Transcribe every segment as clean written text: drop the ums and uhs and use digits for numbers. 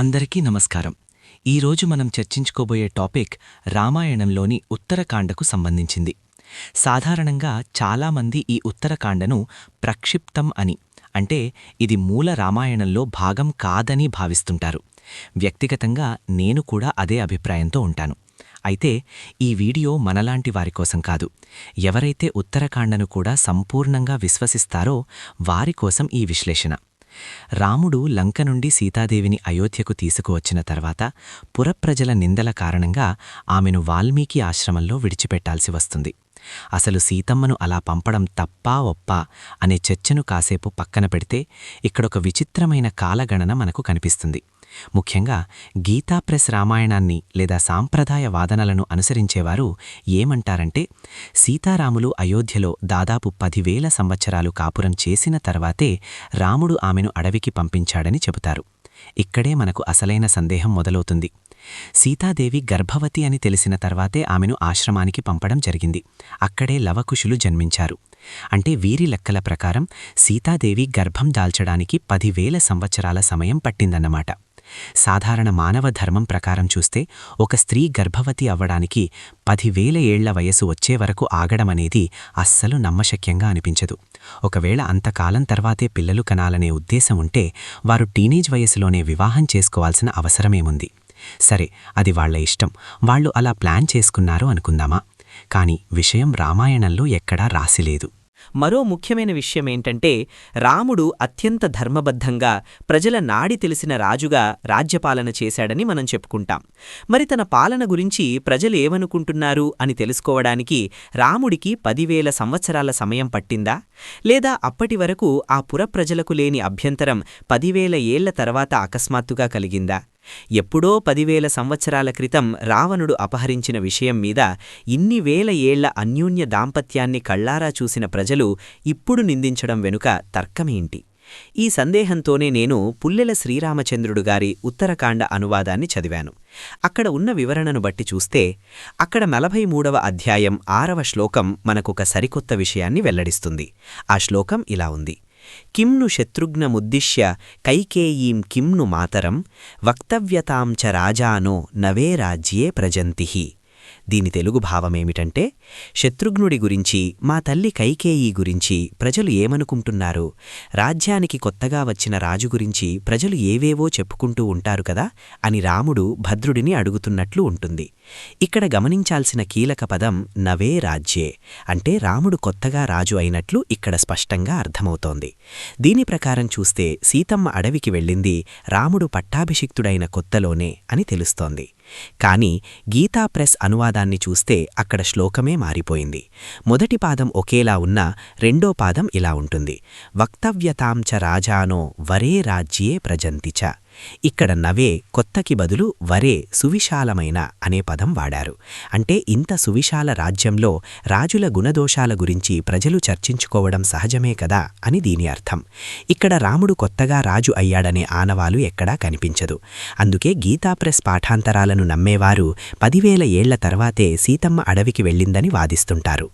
అందరికీ నమస్కారం. ఈరోజు మనం చర్చించుకోబోయే టాపిక్ రామాయణంలోని ఉత్తరకాండకు సంబంధించింది. సాధారణంగా చాలామంది ఈ ఉత్తరకాండను ప్రక్షిప్తం అని, అంటే ఇది మూల రామాయణంలో భాగం కాదని భావిస్తుంటారు. వ్యక్తిగతంగా నేను కూడా అదే అభిప్రాయంతో ఉంటాను. అయితే ఈ వీడియో మనలాంటి వారికోసం కాదు. ఎవరైతే ఉత్తరకాండను కూడా సంపూర్ణంగా విశ్వసిస్తారో వారికోసం ఈ విశ్లేషణ. రాముడు లంక నుండి సీతాదేవిని అయోధ్యకు తీసుకువచ్చిన తర్వాత పురప్రజల నిందల కారణంగా ఆమెను వాల్మీకి ఆశ్రమంలో విడిచిపెట్టాల్సి వస్తుంది. అసలు సీతమ్మను అలా పంపడం తప్పా ఒప్పా అనే చర్చను కాసేపు పక్కన పెడితే ఇక్కడొక విచిత్రమైన కాలగణన మనకు కనిపిస్తుంది. ముఖ్యంగా గీతా ప్రెస్ రామాయణాన్ని లేదా సాంప్రదాయ వాదనలను అనుసరించేవారు ఏమంటారంటే, సీతారాములు అయోధ్యలో దాదాపు 10,000 సంవత్సరాలు కాపురం చేసిన తర్వాతే రాముడు ఆమెను అడవికి పంపించాడని చెబుతారు. ఇక్కడే మనకు అసలైన సందేహం మొదలవుతుంది. సీతాదేవి గర్భవతి అని తెలిసిన తర్వాతే ఆమెను ఆశ్రమానికి పంపడం జరిగింది. అక్కడే లవకుశులు జన్మించారు. అంటే వీరి లెక్కల ప్రకారం సీతాదేవి గర్భం దాల్చడానికి 10,000 సంవత్సరాల సమయం పట్టిందన్నమాట. సాధారణ మానవ ధర్మం ప్రకారం చూస్తే ఒక స్త్రీ గర్భవతి అవ్వడానికి 10,000 ఏళ్ల వయసు వచ్చే వరకు ఆగడమనేది అస్సలు నమ్మశక్యంగా అనిపించదు. ఒకవేళ అంతకాలం తర్వాతే పిల్లలు కనాలనే ఉద్దేశం ఉంటే వారు టీనేజ్ వయసులోనే వివాహం చేసుకోవాల్సిన అవసరమేముంది? సరే, అది వాళ్ల ఇష్టం, వాళ్లు అలా ప్లాన్ చేసుకున్నారు అనుకుందామా. కాని విషయం రామాయణంలో ఎక్కడా రాసిలేదు. మరో ముఖ్యమైన విషయమేంటంటే, రాముడు అత్యంత ధర్మబద్ధంగా ప్రజల నాడి తెలిసిన రాజుగా రాజ్యపాలన చేశాడని మనం చెప్పుకుంటాం. మరి తన పాలన గురించి ప్రజలు ఏమనుకుంటున్నారు అని తెలుసుకోవడానికి రాముడికి 10,000 సంవత్సరాల సమయం పట్టిందా? లేదా అప్పటి వరకు ఆ పురప్రజలకు లేని అభ్యంతరం 10,000 ఏళ్ల తర్వాత అకస్మాత్తుగా కలిగిందా? ఎప్పుడో 10,000 సంవత్సరాల క్రితం రావణుడు అపహరించిన విషయం మీద ఇన్ని వేల ఏళ్ల అన్యోన్య దాంపత్యాన్ని కళ్లారా చూసిన ప్రజలు ఇప్పుడు నిందించడం వెనుక తర్కమేంటి? ఈ సందేహంతోనే నేను పుల్లెల శ్రీరామచంద్రుడు గారి ఉత్తరకాండ అనువాదాన్ని చదివాను. అక్కడ ఉన్న వివరణను బట్టి చూస్తే అక్కడ 43వ అధ్యాయం 6వ శ్లోకం మనకొక సరికొత్త విషయాన్ని వెల్లడిస్తుంది. ఆ శ్లోకం ఇలా ఉంది: కింను శత్రుఘ్నముద్దిశ్య కైకేయీం కింను మాతరం వక్తవ్యతాం చ రాజానో నవే రాజ్యే ప్రజంతిః. దీని తెలుగు భావమేమిటంటే, శత్రుఘ్నుడి గురించి, మా తల్లి కైకేయీ గురించి ప్రజలు ఏమనుకుంటున్నారు? రాజ్యానికి కొత్తగా వచ్చిన రాజు గురించి ప్రజలు ఏవేవో చెప్పుకుంటూ ఉంటారు కదా అని రాముడు భద్రుడిని అడుగుతున్నట్లు ఉంటుంది. ఇక్కడ గమనించాల్సిన కీలక పదం నవే రాజ్యే, అంటే రాముడు కొత్తగా రాజు అయినట్లు ఇక్కడ స్పష్టంగా అర్థమవుతోంది. దీని ప్రకారం చూస్తే సీతమ్మ అడవికి వెళ్ళింది రాముడు పట్టాభిషిక్తుడైన కొత్తలోనే అని తెలుస్తోంది. కాని గీతా ప్రెస్ అనువాదాన్ని చూస్తే అక్కడ శ్లోకమే మారిపోయింది. మొదటి పాదం ఒకేలా ఉన్నా రెండో పాదం ఇలా ఉంటుంది: వక్తవ్యతాం చ రాజానో వరే రాజ్యే ప్రజంతి చ. ఇక్కడ నవే కొత్తకి బదులు వరే సువిశాలమైన అనే పదం వాడారు. అంటే ఇంత సువిశాల రాజ్యంలో రాజుల గుణదోషాల గురించి ప్రజలు చర్చించుకోవడం సహజమే కదా అని దీని అర్థం. ఇక్కడ రాముడు కొత్తగా రాజు అయ్యాడనే ఆనవాలు ఎక్కడా కనిపించదు. అందుకే గీతా ప్రెస్ పాఠాంతరాలను నమ్మేవారు 10,000 ఏళ్ల తర్వాతే సీతమ్మ అడవికి వెళ్ళిందని వాదిస్తుంటారు.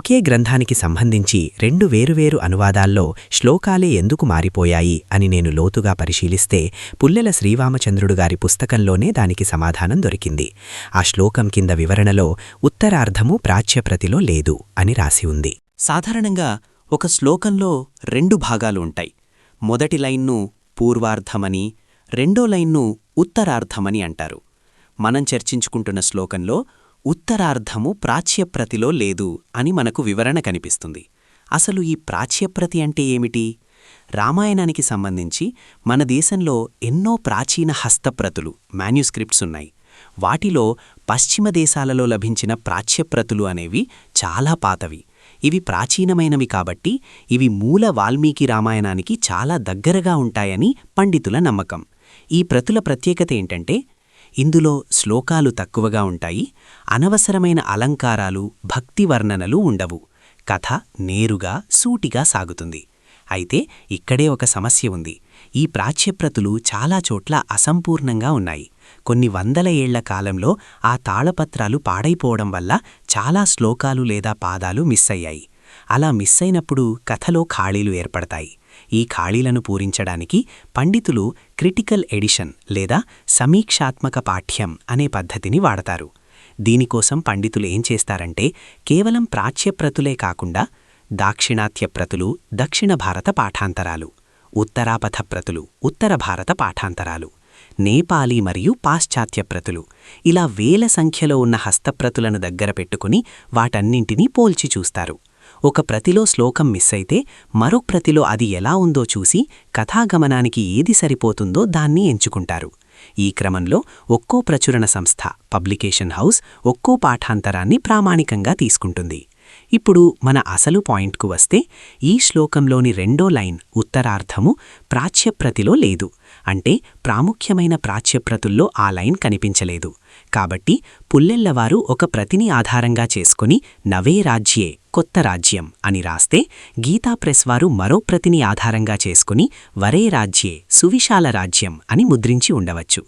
ఒకే గ్రంథానికి సంబంధించి 2 వేరువేరు అనువాదాల్లో శ్లోకాలే ఎందుకు మారిపోయాయి అని నేను లోతుగా పరిశీలిస్తే పుల్లెల శ్రీరామచంద్రుడు గారి పుస్తకంలోనే దానికి సమాధానం దొరికింది. ఆ శ్లోకం కింద వివరణలో ఉత్తరార్ధము ప్రాచ్యప్రతిలో లేదు అని రాసి ఉంది. సాధారణంగా ఒక శ్లోకంలో 2 భాగాలు ఉంటాయి. మొదటి లైన్ను పూర్వార్ధమని, రెండో లైన్ను ఉత్తరార్ధమని అంటారు. మనం చర్చించుకుంటున్న శ్లోకంలో ఉత్తరార్ధము ప్రాచ్యప్రతిలో లేదు అని మనకు వివరణ కనిపిస్తుంది. అసలు ఈ ప్రాచ్యప్రతి అంటే ఏమిటి? రామాయణానికి సంబంధించి మన దేశంలో ఎన్నో ప్రాచీన హస్తప్రతులు, మాన్యుస్క్రిప్ట్స్ ఉన్నాయి. వాటిలో పశ్చిమ దేశాలలో లభించిన ప్రాచ్యప్రతులు అనేవి చాలా పాతవి. ఇవి ప్రాచీనమైనవి కాబట్టి ఇవి మూల వాల్మీకి రామాయణానికి చాలా దగ్గరగా ఉంటాయని పండితుల నమ్మకం. ఈ ప్రతుల ప్రత్యేకత ఏంటంటే, ఇందులో శ్లోకాలు తక్కువగా ఉంటాయి, అనవసరమైన అలంకారాలు, భక్తి వర్ణనలు ఉండవు. కథ నేరుగా సూటిగా సాగుతుంది. అయితే ఇక్కడే ఒక సమస్య ఉంది. ఈ ప్రాచ్యప్రతులు చాలా చోట్ల అసంపూర్ణంగా ఉన్నాయి. కొన్ని వందల ఏళ్ల కాలంలో ఆ తాళపత్రాలు పాడైపోవడం వల్ల చాలా శ్లోకాలు లేదా పాదాలు మిస్ అయ్యాయి. అలా మిస్ అయినప్పుడు కథలో ఖాళీలు ఏర్పడతాయి. ఈ ఖాళీలను పూరించడానికి పండితులు క్రిటికల్ ఎడిషన్ లేదా సమీక్షాత్మక పాఠ్యం అనే పద్ధతిని వాడతారు. దీనికోసం పండితులు ఏం చేస్తారంటే కేవలం ప్రాచ్యప్రతులే కాకుండా దాక్షిణాత్య ప్రతులు దక్షిణ భారత పాఠాంతరాలు, ఉత్తరాపథ ప్రతులు ఉత్తర భారత పాఠాంతరాలు, నేపాలీ మరియు పాశ్చాత్య ప్రతులు ఇలా వేల సంఖ్యలో ఉన్న హస్తప్రతులను దగ్గర పెట్టుకుని వాటన్నింటినీ పోల్చి చూస్తారు. ఒక ప్రతిలో శ్లోకం మిస్ అయితే మరో ప్రతిలో అది ఎలా ఉందో చూసి కథాగమనానికి ఏది సరిపోతుందో దాన్ని ఎంచుకుంటారు. ఈ క్రమంలో ఒక్కో ప్రచురణ సంస్థ పబ్లికేషన్ హౌస్ ఒక్కో పాఠాంతరాన్ని ప్రామాణికంగా తీసుకుంటుంది. ఇప్పుడు మన అసలు పాయింట్కు వస్తే ఈ శ్లోకంలోని రెండో లైన్ ఉత్తరార్ధము ప్రాచ్యప్రతిలో లేదు. అంటే ప్రాముఖ్యమైన ప్రాచ్యప్రతుల్లో ఆ లైన్ కనిపించలేదు. కాబట్టి పుల్లెళ్లవారు ఒక ప్రతిని ఆధారంగా చేసుకుని నవే రాజ్యే కొత్త రాజ్యం అని రాస్తే, గీతా ప్రెస్ వారు మరో ప్రతిని ఆధారంగా చేసుకుని వరే రాజ్యే సువిశాల రాజ్యం అని ముద్రించి ఉండవచ్చు.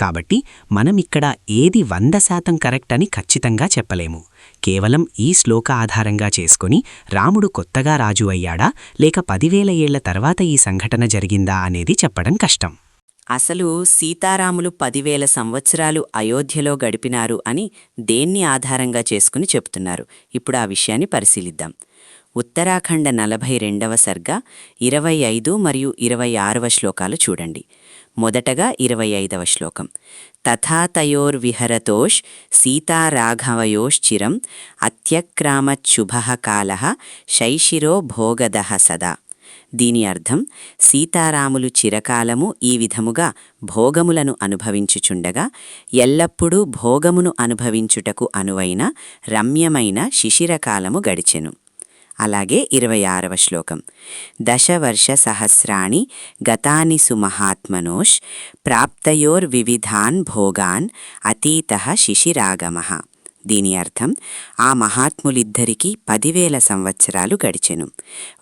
కాబట్టి మనమిక్కడ ఏది 100% కరెక్ట్ అని ఖచ్చితంగా చెప్పలేము. కేవలం ఈ శ్లోక ఆధారంగా చేసుకుని రాముడు కొత్తగా రాజు అయ్యాడా లేక 10,000 ఏళ్ల తర్వాత ఈ సంఘటన జరిగిందా అనేది చెప్పడం కష్టం. అసలు సీతారాములు 10,000 సంవత్సరాలు అయోధ్యలో గడిపినారు అని దేన్ని ఆధారంగా చేసుకుని చెప్తున్నారు? ఇప్పుడు ఆ విషయాన్ని పరిశీలిద్దాం. ఉత్తరాఖండ 42వ సర్గ 25 మరియు 26వ శ్లోకాలు చూడండి. మొదటగా 25వ శ్లోకం. తథా తయోర్విహరతోష్ సీతారాఘవయోశ్చిరం అత్యక్రామచ్చుభః కాలః శైశిరో భోగదః సదా. దీని అర్థం, సీతారాములు చిరకాలము ఈ విధముగా భోగములను అనుభవించుచుండగా ఎల్లప్పుడూ భోగమును అనుభవించుటకు అనువైన రమ్యమైన శిశిరకాలము గడిచెను. అలాగే 26వ శ్లోకం. దశవర్ష సహస్రాణి గతాని సుమహాత్మనోష్ ప్రాప్తయోర్వివిధాన్ భోగాన్ అతీతః శిశిరాగమః. దీని అర్థం, ఆ మహాత్ములిద్దరికీ 10,000 సంవత్సరాలు గడిచెను.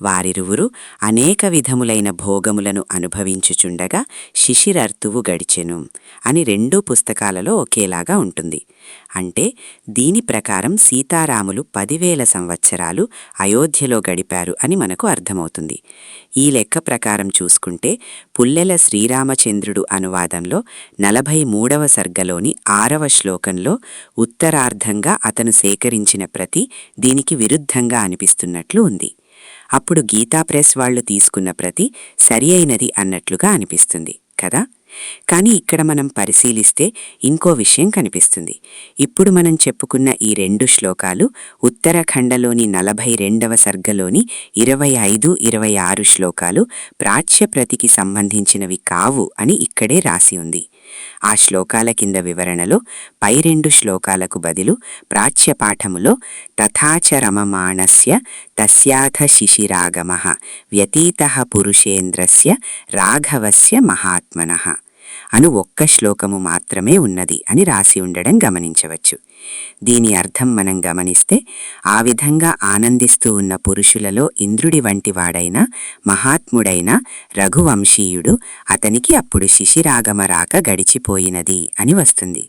వారిరువురు అనేక విధములైన భోగములను అనుభవించుచుండగా శిశిరర్తువు గడిచెను అని 2 పుస్తకాలలో ఒకేలాగా ఉంటుంది. అంటే దీని ప్రకారం సీతారాములు 10,000 సంవత్సరాలు అయోధ్యలో గడిపారు అని మనకు అర్థమవుతుంది. ఈ లెక్క ప్రకారం చూసుకుంటే పుల్లెల శ్రీరామచంద్రుడు అనువాదంలో 43వ సర్గలోని 6వ శ్లోకంలో ఉత్తరార్ధంగా అతను సేకరించిన ప్రతి దీనికి విరుద్ధంగా అనిపిస్తున్నట్లు ఉంది. అప్పుడు గీతా ప్రెస్ వాళ్లు తీసుకున్న ప్రతి సరి అయినది అన్నట్లుగా అనిపిస్తుంది కదా. కానీ ఇక్కడ మనం పరిశీలిస్తే ఇంకో విషయం కనిపిస్తుంది. ఇప్పుడు మనం చెప్పుకున్న ఈ 2 శ్లోకాలు ఉత్తరాఖండలోని 42వ సర్గలోని 25, 26 శ్లోకాలు ప్రాచ్యప్రతికి సంబంధించినవి కావు అని ఇక్కడే రాసి ఉంది. ఆ శ్లోకాల కింద వివరణలో పై 2 శ్లోకాలకు బదులు ప్రాచ్యపాఠములో తథాచరమమాణస్య తస్యాథ శిశిరాగమః వ్యతీతః పురుషేంద్రస్య రాఘవస్య మహాత్మనః అను ఒక్క శ్లోకము మాత్రమే ఉన్నది అని రాసి ఉండడం గమనించవచ్చు. దీని అర్థం మనం గమనిస్తే, ఆ విధంగా ఆనందిస్తూ ఉన్న పురుషులలో ఇంద్రుడి వంటివాడైన మహాత్ముడైన రఘువంశీయుడు అతనికి అప్పుడు శిశిరాగమ రాక గడిచిపోయినది అని వస్తుంది.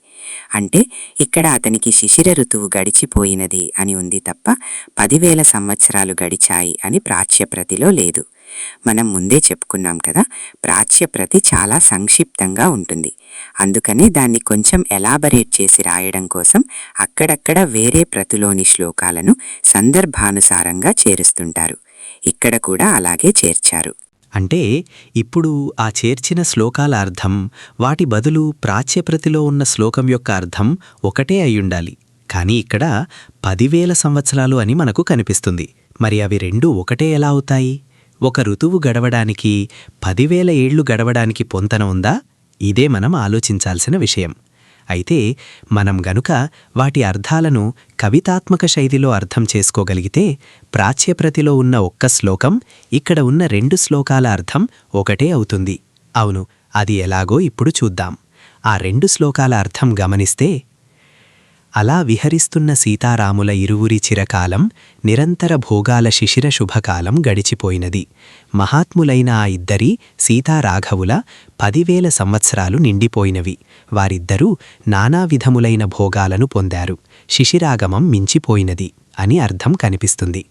అంటే ఇక్కడ అతనికి శిశిర ఋతువు గడిచిపోయినది అని ఉంది తప్ప 10,000 సంవత్సరాలు గడిచాయి అని ప్రాచ్యప్రతిలో లేదు. మనం ముందే చెప్పుకున్నాం కదా, ప్రాచ్యప్రతి చాలా సంక్షిప్తంగా ఉంటుంది. అందుకనే దాన్ని కొంచెం ఎలాబరేట్ చేసి రాయడం కోసం అక్కడక్కడ వేరే ప్రతిలోని శ్లోకాలను సందర్భానుసారంగా చేరుస్తుంటారు. ఇక్కడ కూడా అలాగే చేర్చారు. అంటే ఇప్పుడు ఆ చేర్చిన శ్లోకాల అర్థం, వాటి బదులు ప్రాచ్యప్రతిలో ఉన్న శ్లోకం యొక్క అర్థం ఒకటే అయ్యుండాలి. కానీ ఇక్కడ 10,000 సంవత్సరాలు అని మనకు కనిపిస్తుంది. మరి అవి రెండూ ఒకటే ఎలా అవుతాయి? ఒక ఋతువు గడవడానికి 10,000 ఏళ్లు గడవడానికి పొంతన ఉందా? ఇదే మనం ఆలోచించాల్సిన విషయం. అయితే మనం గనుక వాటి అర్థాలను కవితాత్మక శైలిలో అర్థం చేసుకోగలిగితే ప్రాచ్యప్రతిలో ఉన్న ఒక్క శ్లోకం ఇక్కడ ఉన్న 2 శ్లోకాల అర్థం ఒకటే అవుతుంది. అవును, అది ఎలాగో ఇప్పుడు చూద్దాం. ఆ 2 శ్లోకాల అర్థం గమనిస్తే, అలా విహరిస్తున్న సీతారాముల ఇరువురి చిరకాలం నిరంతర భోగాల శిశిర శుభకాలం గడిచిపోయినది. మహాత్ములైన ఆ ఇద్దరి సీతారాఘవుల 10,000 సంవత్సరాలు నిండిపోయినవి. వారిద్దరూ నానా విధములైన భోగాలను పొందారు. శిశిరాగమం మించిపోయినది అని అర్థం కనిపిస్తుంది.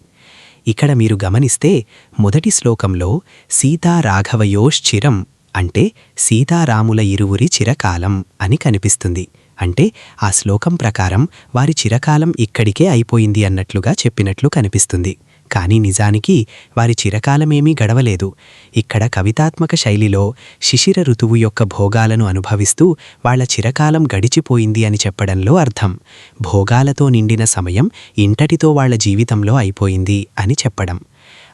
ఇక్కడ మీరు గమనిస్తే మొదటి శ్లోకంలో సీతారాఘవయోశ్చిరం అంటే సీతారాముల ఇరువురి చిరకాలం అని కనిపిస్తుంది. అంటే ఆ శ్లోకం ప్రకారం వారి చిరకాలం ఇక్కడికే అయిపోయింది అన్నట్లుగా చెప్పినట్లు కనిపిస్తుంది. కానీ నిజానికి వారి చిరకాలమేమీ గడవలేదు. ఇక్కడ కవితాత్మక శైలిలో శిశిర ఋతువు యొక్క భోగాలను అనుభవిస్తూ వాళ్ల చిరకాలం గడిచిపోయింది అని చెప్పడంలో అర్థం. భోగాలతో నిండిన సమయం ఇంతటితో వాళ్ల జీవితంలో అయిపోయింది అని చెప్పడం.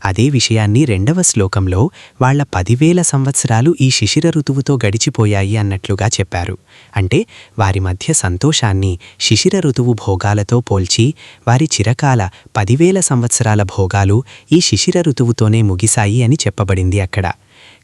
అదే విషయాన్ని 2వ శ్లోకంలో వాళ్ల 10,000 సంవత్సరాలు ఈ శిశిర ఋతువుతో గడిచిపోయాయి అన్నట్లుగా చెప్పారు. అంటే వారి మధ్య సంతోషాన్ని శిశిర ఋతువు భోగాలతో పోల్చి వారి చిరకాల 10,000 సంవత్సరాల భోగాలు ఈ శిశిర ఋతువుతోనే ముగిశాయి అని చెప్పబడింది అక్కడ.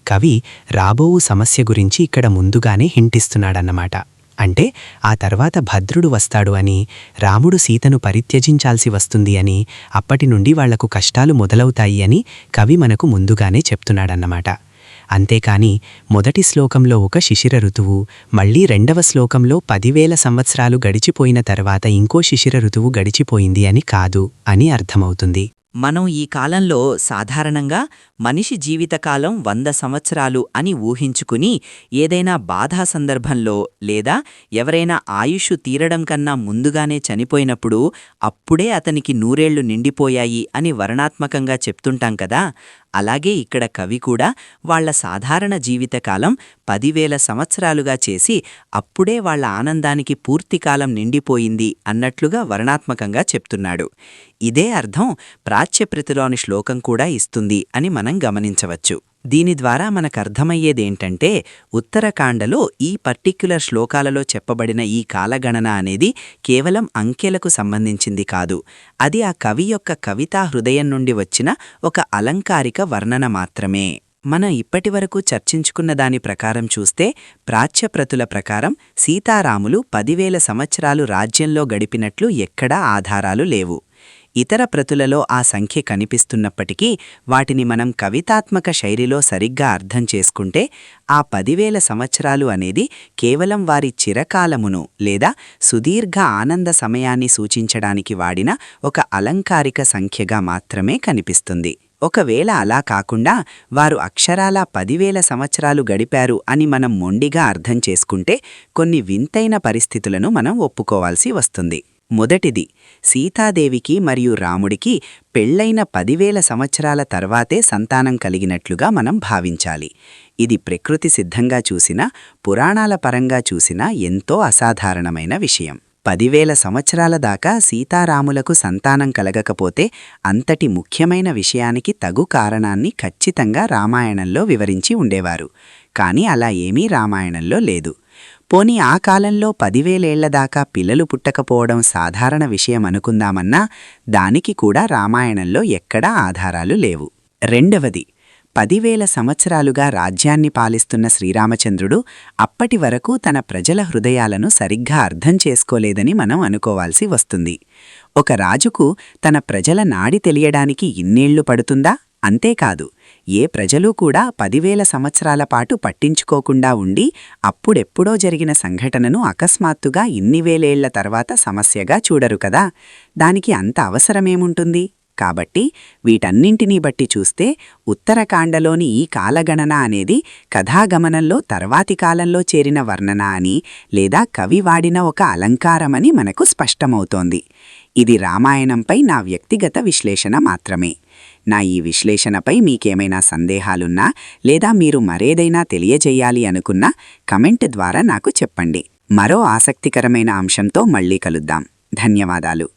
కవి రాబోవు సమస్య గురించి ఇక్కడ ముందుగానే హింటిస్తున్నాడన్నమాట. అంటే ఆ తర్వాత భద్రుడు వస్తాడు అని, రాముడు సీతను పరిత్యజించాల్సి వస్తుంది అని, అప్పటి నుండి వాళ్లకు కష్టాలు మొదలవుతాయి అని కవి మనకు ముందుగానే చెప్తున్నాడన్నమాట. అంతేకాని మొదటి శ్లోకంలో ఒక శిశిర ఋతువు, మళ్లీ 2వ శ్లోకంలో 10,000 సంవత్సరాలు గడిచిపోయిన తర్వాత ఇంకో శిశిర ఋతువు గడిచిపోయింది అని కాదు అని అర్థమవుతుంది. మనం ఈ కాలంలో సాధారణంగా మనిషి జీవితకాలం 100 సంవత్సరాలు అని ఊహించుకుని ఏదైనా బాధా సందర్భంలో లేదా ఎవరైనా ఆయుష్ తీరడం కన్నా ముందుగానే చనిపోయినప్పుడు అప్పుడే అతనికి 100 నిండిపోయాయి అని వర్ణాత్మకంగా చెప్తుంటాం కదా. అలాగే ఇక్కడ కవి కూడా వాళ్ల సాధారణ జీవితకాలం 10,000 సంవత్సరాలుగా చేసి అప్పుడే వాళ్ల ఆనందానికి పూర్తికాలం నిండిపోయింది అన్నట్లుగా వర్ణాత్మకంగా చెప్తున్నాడు. ఇదే అర్థం ప్రాచ్యప్రతిలోని శ్లోకం కూడా ఇస్తుంది అని మనం గమనించవచ్చు. దీని ద్వారా మనకర్థమయ్యేదేంటంటే ఉత్తరకాండలో ఈ పర్టిక్యులర్ శ్లోకాలలో చెప్పబడిన ఈ కాలగణన అనేది కేవలం అంకెలకు సంబంధించింది కాదు. అది ఆ కవి యొక్క కవితా హృదయం నుండి వచ్చిన ఒక అలంకారిక వర్ణన మాత్రమే. మనం ఇప్పటివరకు చర్చించుకున్న దాని ప్రకారం చూస్తే ప్రాచ్యప్రతుల ప్రకారం సీతారాములు 10,000 సంవత్సరాలు రాజ్యంలో గడిపినట్లు ఎక్కడా ఆధారాలు లేవు. ఇతర ప్రతులలో ఆ సంఖ్య కనిపిస్తున్నప్పటికీ వాటిని మనం కవితాత్మక శైలిలో సరిగ్గా అర్థం చేసుకుంటే ఆ 10,000 సంవత్సరాలు అనేది కేవలం వారి చిరకాలమును లేదా సుదీర్ఘ ఆనంద సమయాన్ని సూచించడానికి వాడిన ఒక అలంకారిక సంఖ్యగా మాత్రమే కనిపిస్తుంది. ఒకవేళ అలా కాకుండా వారు అక్షరాలా 10,000 సంవత్సరాలు గడిపారు అని మనం మొండిగా అర్థం చేసుకుంటే కొన్ని వింతైన పరిస్థితులను మనం ఒప్పుకోవాల్సి వస్తుంది. మొదటిది, సీతాదేవికి మరియు రాముడికి పెళ్లైన 10,000 సంవత్సరాల తర్వాతే సంతానం కలిగినట్లుగా మనం భావించాలి. ఇది ప్రకృతి సిద్ధంగా చూసినా పురాణాల పరంగా చూసినా ఎంతో అసాధారణమైన విషయం. 10,000 సంవత్సరాల దాకా సీతారాములకు సంతానం కలగకపోతే అంతటి ముఖ్యమైన విషయానికి తగు కారణాన్ని ఖచ్చితంగా రామాయణంలో వివరించి ఉండేవారు. కాని అలా ఏమీ రామాయణంలో లేదు. పోనీ ఆ కాలంలో 10,000 ఏళ్ల దాకా పిల్లలు పుట్టకపోవడం సాధారణ విషయం అనుకుందామన్నా దానికి కూడా రామాయణంలో ఎక్కడా ఆధారాలు లేవు. రెండవది, 10,000 సంవత్సరాలుగా రాజ్యాన్ని పాలిస్తున్న శ్రీరామచంద్రుడు అప్పటి వరకు తన ప్రజల హృదయాలను సరిగ్గా అర్థం చేసుకోలేదని మనం అనుకోవాల్సి వస్తుంది. ఒక రాజుకు తన ప్రజల నాడి తెలియడానికి ఇన్నేళ్లు పడుతుందా? అంతేకాదు, ఏ ప్రజలు కూడా 10,000 సంవత్సరాల పాటు పట్టించుకోకుండా ఉండి అప్పుడెప్పుడో జరిగిన సంఘటనను అకస్మాత్తుగా ఇన్ని వేలేళ్ల తర్వాత సమస్యగా చూడరు కదా. దానికి అంత అవసరమేముంటుంది? కాబట్టి వీటన్నింటినీ బట్టి చూస్తే ఉత్తరకాండలోని ఈ కాలగణన అనేది కథాగమనంలో తర్వాతి కాలంలో చేరిన వర్ణన అని లేదా కవి వాడిన ఒక అలంకారమని మనకు స్పష్టమవుతోంది. ఇది రామాయణంపై నా వ్యక్తిగత విశ్లేషణ మాత్రమే. నా ఈ విశ్లేషణపై మీకేమైనా సందేహాలున్నా లేదా మీరు మరేదైనా తెలియజేయాలి అనుకున్నా కమెంట్ ద్వారా నాకు చెప్పండి. మరో ఆసక్తికరమైన అంశంతో మళ్ళీ కలుద్దాం. ధన్యవాదాలు.